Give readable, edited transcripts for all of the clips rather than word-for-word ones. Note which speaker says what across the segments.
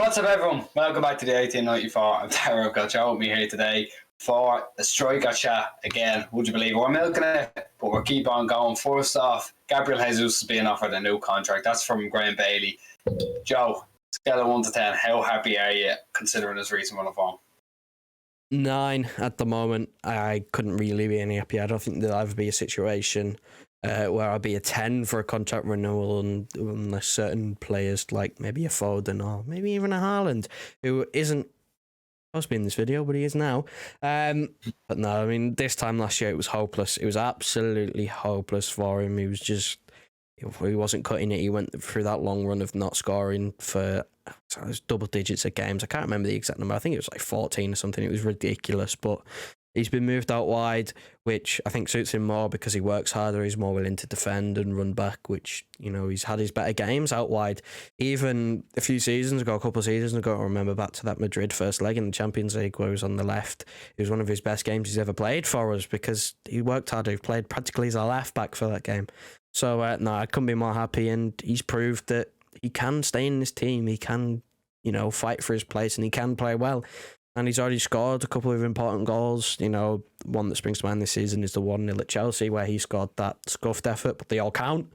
Speaker 1: What's up, everyone? Welcome back to the 1894. I'm Tara. I've got Joe with me here today for a striker chat again. Would you believe we're milking it, but we'll keep on going. First off, Gabriel Jesus is being offered a new contract. That's from Graham Bailey. Joe, scale of 1 to 10, how happy are you considering his recent run of form?
Speaker 2: 9 at the moment. I couldn't really be any happier. I don't think there'll ever be a situation where I'll be a 10 for a contract renewal unless certain players like maybe a Foden or maybe even a Haaland, who isn't supposed to be in this video, but he is now. But no, I mean, this time last year it was hopeless. It was absolutely hopeless for him. He wasn't cutting it. He went through that long run of not scoring for double digits of games. I can't remember the exact number. I think it was like 14 or something. It was ridiculous, but he's been moved out wide, which I think suits him more because he works harder. He's more willing to defend and run back, which, you know, he's had his better games out wide. Even a couple of seasons ago, I remember back to that Madrid first leg in the Champions League where he was on the left. It was one of his best games he's ever played for us because he worked harder. He played practically as a left back for that game. So, no, I couldn't be more happy, and he's proved that he can stay in this team. He can, you know, fight for his place, and he can play well. And he's already scored a couple of important goals. You know, one that springs to mind this season is the 1-0 at Chelsea where he scored that scuffed effort, but they all count.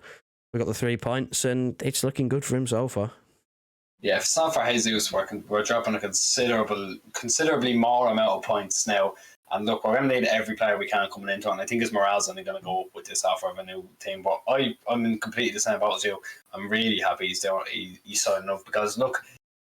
Speaker 2: We got the 3 points, and it's looking good for him so far.
Speaker 1: Yeah, if it's not for Jesus, we're dropping a considerably more amount of points now. And look, we're going to need every player we can coming into it. And I think his morale's only going to go up with this offer of a new team. But I'm in completely the same boat as you. I'm really happy he's signing up because, look,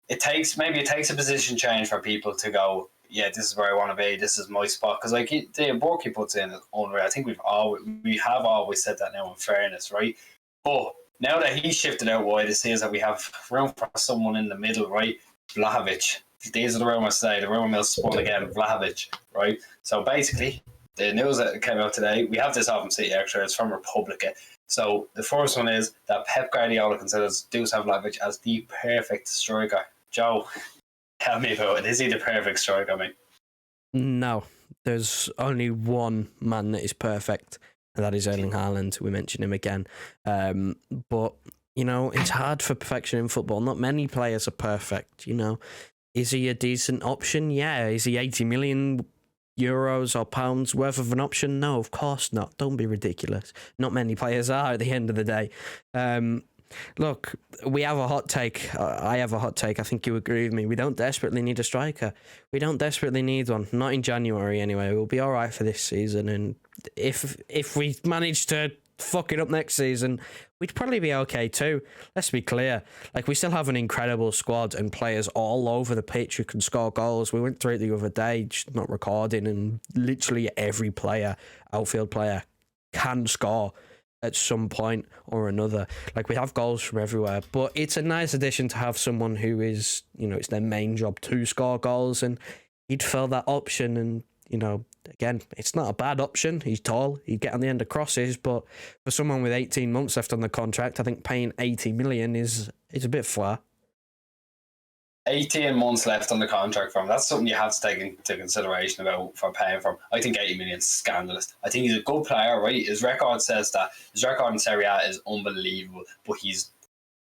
Speaker 1: it takes a position change for people to go, yeah, this is where I want to be. This is my spot. Because like the work he puts in is unreal. I think we have always said that now, in fairness, right? But now that he's shifted out wide, it seems that we have room for someone in the middle, right? Vlahovic. These are the rumours today. The rumour mill spun again. Vlahovic, right? So basically, the news that came out today, we have this off from City Extra. It's from Republica. So the first one is that Pep Guardiola considers Dusan Vlahovic as the perfect striker. Joe, tell me about it. Is he the perfect striker, mate?
Speaker 2: No, there's only one man that is perfect, and that is Erling Haaland. We mentioned him again. But, you know, it's hard for perfection in football. Not many players are perfect, you know. Is he a decent option? Yeah. Is he 80 million euros or pounds worth of an option? No, of course not. Don't be ridiculous. Not many players are at the end of the day. Look, we have a hot take. I have a hot take. I think you agree with me. We don't desperately need a striker. We don't desperately need one. Not in January anyway. We'll be all right for this season. And if we manage to fuck it up next season, we'd probably be okay too. Let's be clear. Like, we still have an incredible squad and players all over the pitch who can score goals. We went through it the other day, just not recording, and literally every player, outfield player, can score at some point or another. Like, we have goals from everywhere, but it's a nice addition to have someone who is, you know, it's their main job to score goals, and he'd fill that option. And, you know, again, it's not a bad option. He's tall. He'd get on the end of crosses, but for someone with 18 months left on the contract, I think paying 80 million is a bit far.
Speaker 1: 18 months left on the contract for him. That's something you have to take into consideration about for paying for him. I think 80 million is scandalous. I think he's a good player, right? His record says that. His record in Serie A is unbelievable, but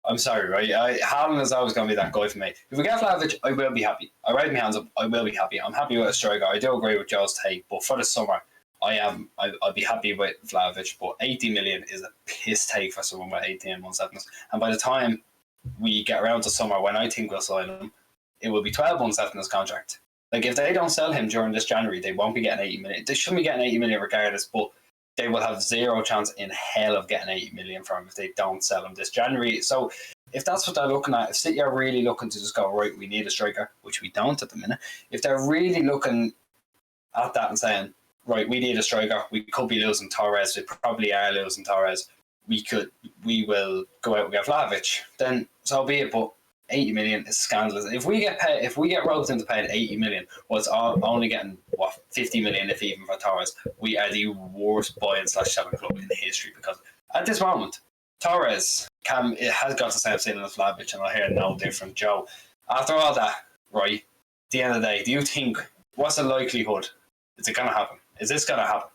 Speaker 1: I'm sorry, right? Haaland is always going to be that guy for me. If we get Vlahovic, I will be happy. I raise my hands up. I will be happy. I'm happy with a striker. I do agree with Joe's take, but for the summer, I'll be happy with Vlahovic. But 80 million is a piss take for someone with 18 months left. And by the time we get around to summer, when I think we'll sign him, it will be 12 months left in his contract. Like, if they don't sell him during this January, they won't be getting 80 million. They shouldn't be getting 80 million regardless, but they will have zero chance in hell of getting 80 million from him if they don't sell him this January. So if that's what they're looking at, if City are really looking to just go, right, we need a striker, which we don't at the minute, if they're really looking at that and saying, right, we need a striker, we could be losing Torres, we probably are losing Torres, we will go out and get Vlahovic, then so be it. But 80 million is scandalous. If we get roped into paying 80 million, well, it's only getting 50 million if even for Torres. We are the worst buying / selling club in history, because at this moment, Torres has got the same ceiling as Vlahovic, and I hear no different. Joe, after all that, right, at the end of the day, do you think, what's the likelihood? Is it going to happen? Is this going to happen?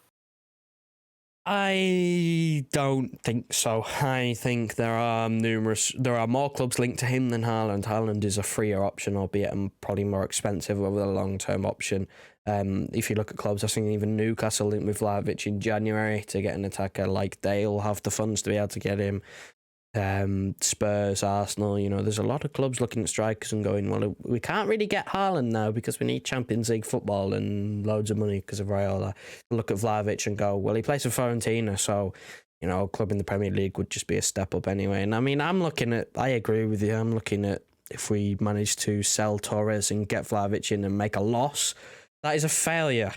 Speaker 2: I don't think so. I think there are more clubs linked to him than Haaland. Haaland is a freer option, albeit probably more expensive over the long-term option. If you look at clubs, I think even Newcastle linked with Vlahovic in January to get an attacker. Like, they'll have the funds to be able to get him. Spurs, Arsenal, there's a lot of clubs looking at strikers and going, well, we can't really get Haaland now because we need Champions League football and loads of money because of Raiola. Look at Vlahovic and go, well, he plays for Fiorentina, so a club in the Premier League would just be a step up anyway. And I mean, I agree with you. I'm looking at if we manage to sell Torres and get Vlahovic in and make a loss, that is a failure.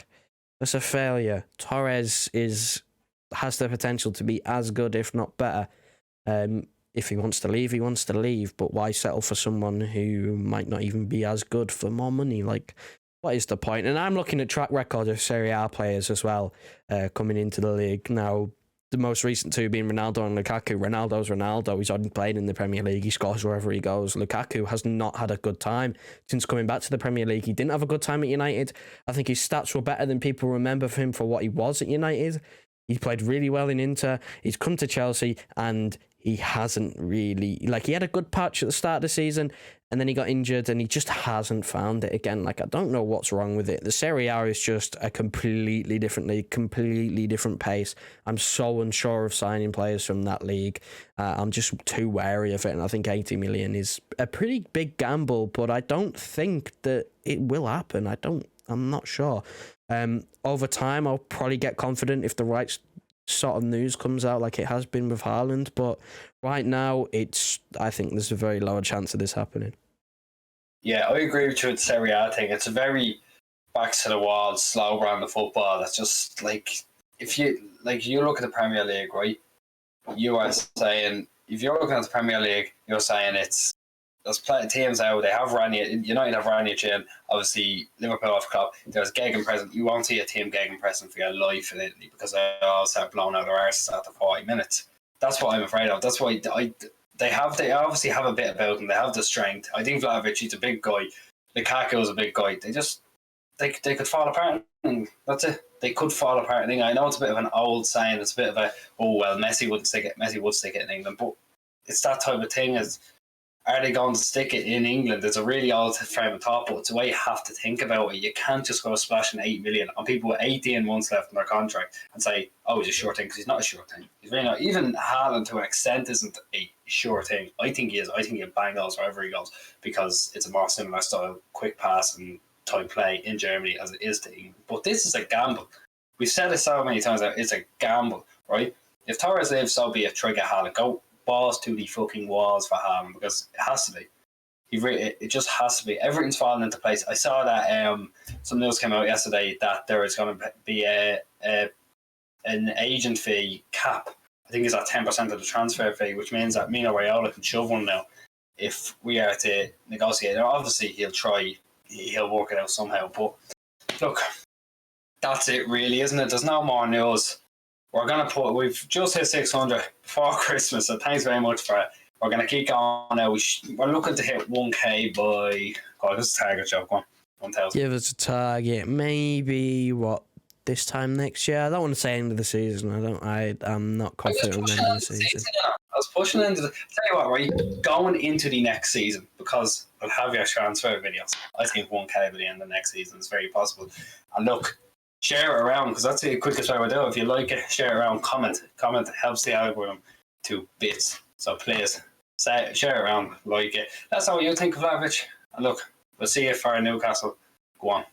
Speaker 2: That's a failure. Torres has the potential to be as good, if not better. If he wants to leave, he wants to leave. But why settle for someone who might not even be as good for more money? Like, what is the point? And I'm looking at track record of Serie A players as well, coming into the league. Now, the most recent two being Ronaldo and Lukaku. Ronaldo's Ronaldo. He's already played in the Premier League. He scores wherever he goes. Lukaku has not had a good time since coming back to the Premier League. He didn't have a good time at United. I think his stats were better than people remember for him for what he was at United. He played really well in Inter. He's come to Chelsea and he hasn't really... he had a good patch at the start of the season and then he got injured and he just hasn't found it again. I don't know what's wrong with it. The Serie A is just a completely different league, completely different pace. I'm so unsure of signing players from that league. I'm just too wary of it, and I think 80 million is a pretty big gamble, but I don't think that it will happen. I'm not sure. Over time, I'll probably get confident if the right sort of news comes out like it has been with Haaland, but right now I think there's a very low chance of this happening.
Speaker 1: Yeah, I agree with you with the Serie A thing. It's a very back to the wall, slow brand of football. That's just if you look at the Premier League, right? You are saying, if you're looking at the Premier League, you're saying there's plenty of teams out. They have Ranić. United have Ranić in. Obviously, Liverpool have Klopp. There's gegenpressing. You won't see a team gegenpressing for your life in Italy because they all start blowing out their arses after 40 minutes. That's what I'm afraid of. That's why they obviously have a bit about them. They have the strength. I think Vlahovic, he's a big guy. Lukaku is a big guy. They could fall apart. And that's it. They could fall apart. I know it's a bit of an old saying. It's a bit of Messi would stick it in England, but it's that type of thing. Are they going to stick it in England? It's a really old frame of thought, but it's the way you have to think about it. You can't just go splashing 8 million on people with 18 months left in their contract and say, oh, he's a sure thing, because he's not a sure thing. He's really not. Even Haaland, to an extent, isn't a sure thing. I think he is. I think he'll bang those wherever he goes because it's a more similar style, quick pass and type play in Germany as it is to England. But this is a gamble. We've said it so many times that it's a gamble, right? If Torres lives, so be it. Try get Haaland. Go balls to the fucking walls for Haaland because it has to be. It just has to be. Everything's falling into place. I saw that some news came out yesterday that there is going to be an agent fee cap. I think it's at 10% of the transfer fee, which means that Mino Raiola can shove one now if we are to negotiate. Now, obviously, he'll work it out somehow. But look, that's it, really, isn't it? There's no more news. We've just hit 600 before Christmas, so thanks very much for it. We're going to keep going now. We're looking to hit 1K by, this is a target joke, 1,000.
Speaker 2: Give us a target, maybe, this time next year? I don't want to say end of the season. I'm not confident in the end of the season.
Speaker 1: I was pushing into tell you what, right? Going into the next season, because I'll have your transfer videos. I think 1K by the end of the next season is very possible. And look, share it around because that's the quickest way to do it. If you like it, share it around, comment. It helps the algorithm to bits. So please share it around, like it. That's how you think of Vlahovic. And look, we'll see you for Newcastle. Go on.